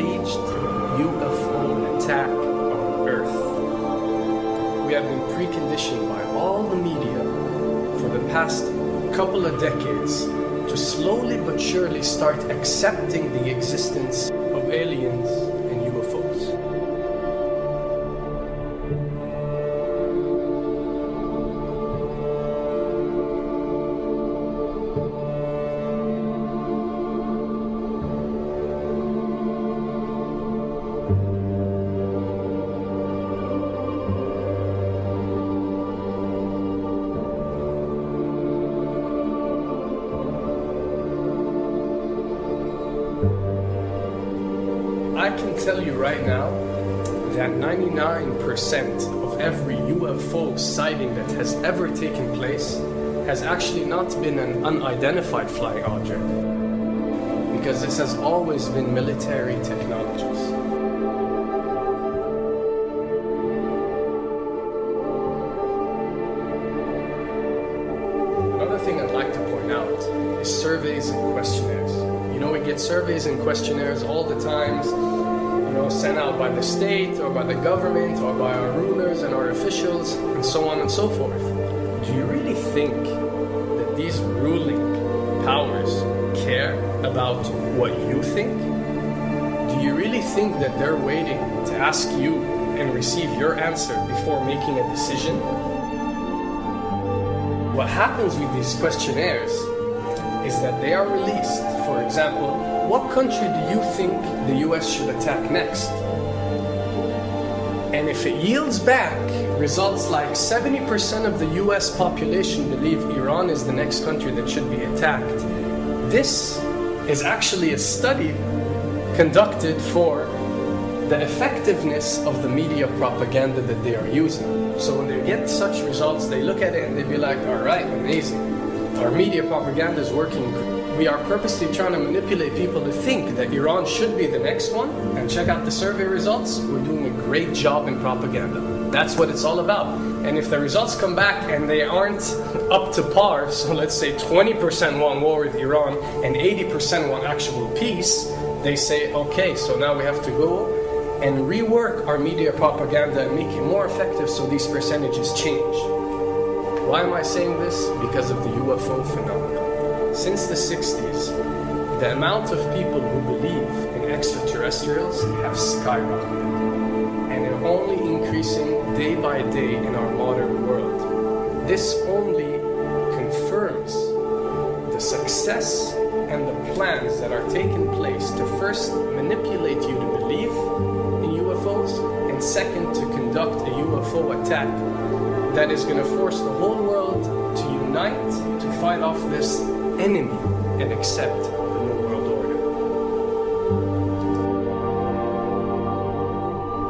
staged UFO attack on Earth. We have been preconditioned by all the media for the past couple of decades to slowly but surely start accepting the existence of aliens and UFOs. I can tell you right now that 99% of every UFO sighting that has ever taken place has actually not been an unidentified flying object, because this has always been military technologies. Another thing I'd like to point out is surveys and questionnaires. You know, we get surveys and questionnaires all the time, sent out by the state or by the government or by our rulers and our officials and so on and so forth. Do you really think that these ruling powers care about what you think? Do you really think that they're waiting to ask you and receive your answer before making a decision? What happens with these questionnaires is that they are released. For example, what country do you think the US should attack next? And if it yields back results like 70% of the US population believe Iran is the next country that should be attacked, this is actually a study conducted for the effectiveness of the media propaganda that they are using. So when they get such results, they look at it and they be like, all right, amazing. Our media propaganda is working. We are purposely trying to manipulate people to think that Iran should be the next one, and check out the survey results. We're doing a great job in propaganda. That's what it's all about. And if the results come back and they aren't up to par, so let's say 20% want war with Iran and 80% want actual peace, they say, okay, so now we have to go and rework our media propaganda and make it more effective so these percentages change. Why am I saying this? Because of the UFO phenomenon. Since the 60s, the amount of people who believe in extraterrestrials have skyrocketed, and they're only increasing day by day in our modern world. This only confirms the success and the plans that are taking place to first manipulate you to believe in UFOs, and second, to conduct a UFO attack that is going to force the whole world to unite to fight off this enemy and accept the New World Order.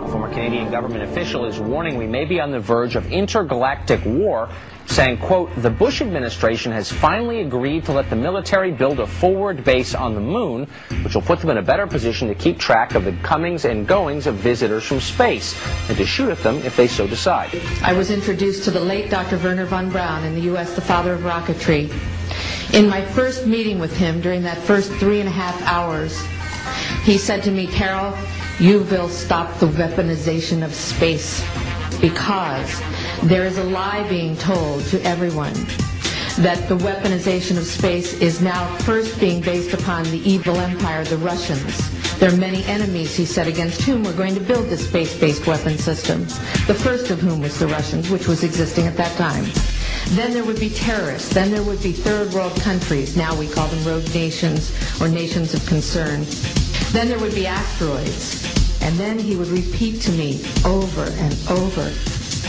A former Canadian government official is warning we may be on the verge of intergalactic war, saying, quote, the Bush administration has finally agreed to let the military build a forward base on the moon, which will put them in a better position to keep track of the comings and goings of visitors from space, and to shoot at them if they so decide. I was introduced to the late Dr. Wernher von Braun in the U.S., the father of rocketry. In my first meeting with him, during that first 3.5 hours, he said to me, Carol, you will stop the weaponization of space, because there is a lie being told to everyone that the weaponization of space is now first being based upon the evil empire, the Russians. There are many enemies, he said, against whom we're going to build this space-based weapon system, the first of whom was the Russians, which was existing at that time. Then there would be terrorists. Then there would be third world countries. Now we call them rogue nations or nations of concern. Then there would be asteroids. And then he would repeat to me over and over.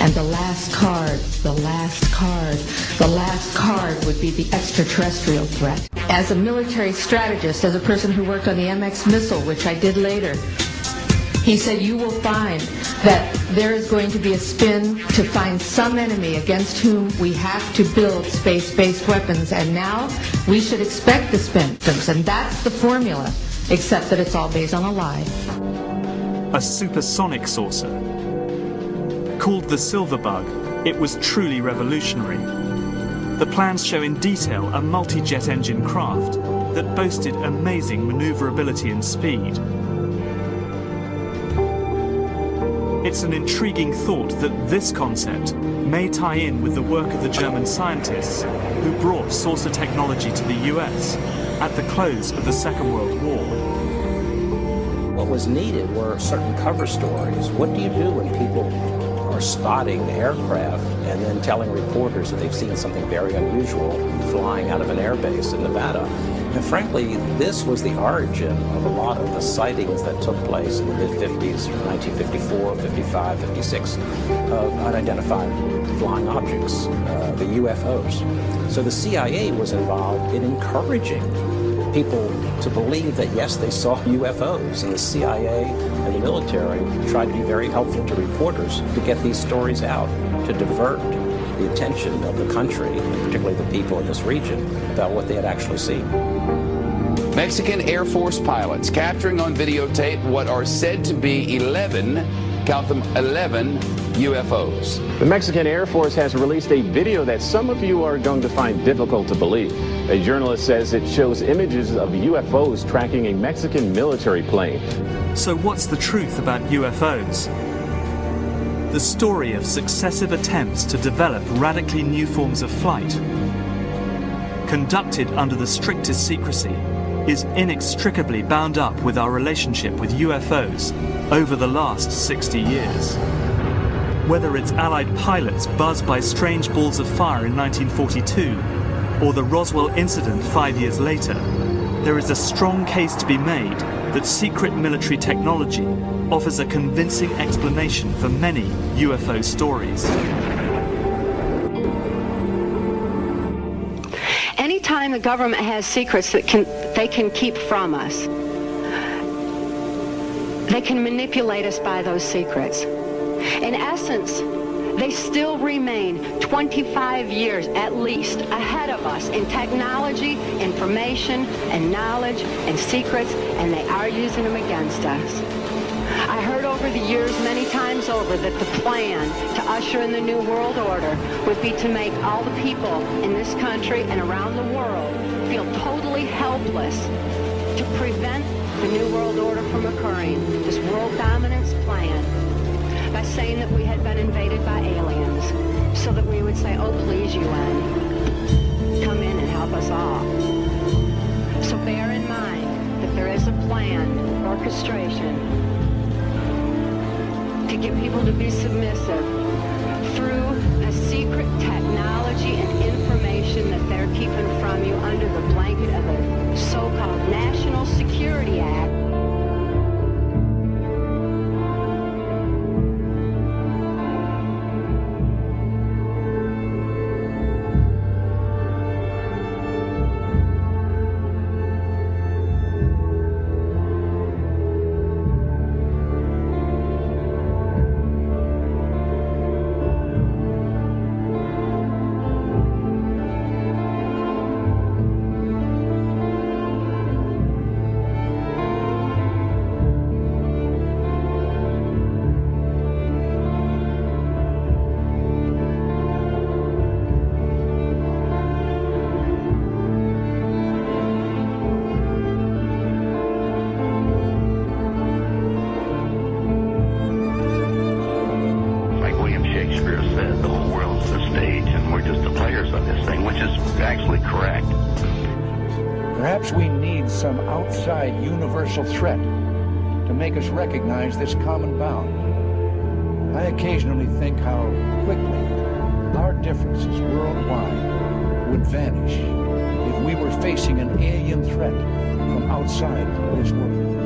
And the last card, the last card, the last card would be the extraterrestrial threat. As a military strategist, as a person who worked on the MX missile, which I did later, he said, you will find that there is going to be a spin to find some enemy against whom we have to build space-based weapons, and now we should expect the spin. And that's the formula, except that it's all based on a lie. A supersonic saucer. Called the Silver Bug, it was truly revolutionary. The plans show in detail a multi-jet engine craft that boasted amazing maneuverability and speed. It's an intriguing thought that this concept may tie in with the work of the German scientists who brought saucer technology to the US at the close of the Second World War. What was needed were certain cover stories. What do you do when people are spotting aircraft and then telling reporters that they've seen something very unusual flying out of an airbase in Nevada? And frankly, this was the origin of a lot of the sightings that took place in the mid-50s, 1954, 55, 56, of unidentified flying objects, the UFOs. So the CIA was involved in encouraging people to believe that, yes, they saw UFOs, and the CIA and the military tried to be very helpful to reporters to get these stories out, to divert the attention of the country, and particularly the people in this region, about what they had actually seen. Mexican Air Force pilots capturing on videotape what are said to be 11, count them, 11 UFOs. The Mexican Air Force has released a video that some of you are going to find difficult to believe. A journalist says it shows images of UFOs tracking a Mexican military plane. So what's the truth about UFOs? The story of successive attempts to develop radically new forms of flight, conducted under the strictest secrecy, is inextricably bound up with our relationship with UFOs over the last 60 years. Whether it's Allied pilots buzzed by strange balls of fire in 1942, or the Roswell incident 5 years later, there is a strong case to be made that secret military technology offers a convincing explanation for many UFO stories. Anytime the government has secrets that they can keep from us, they can manipulate us by those secrets. In essence, they still remain 25 years at least ahead of us in technology, information, and knowledge, and secrets, and they are using them against us. I heard over the years many times over that the plan to usher in the New World Order would be to make all the people in this country and around the world feel totally helpless to prevent the New World Order from occurring, this world dominance plan, by saying that we had been invaded by aliens, so that we would say, oh, please, UN, come in and help us all. So bear in mind that there is a plan, orchestration, to get people to be submissive through a secret technology and information that they're keeping from you under the blanket of a so-called National Security Act. Perhaps we need some outside universal threat to make us recognize this common bound. I occasionally think how quickly our differences worldwide would vanish if we were facing an alien threat from outside this world.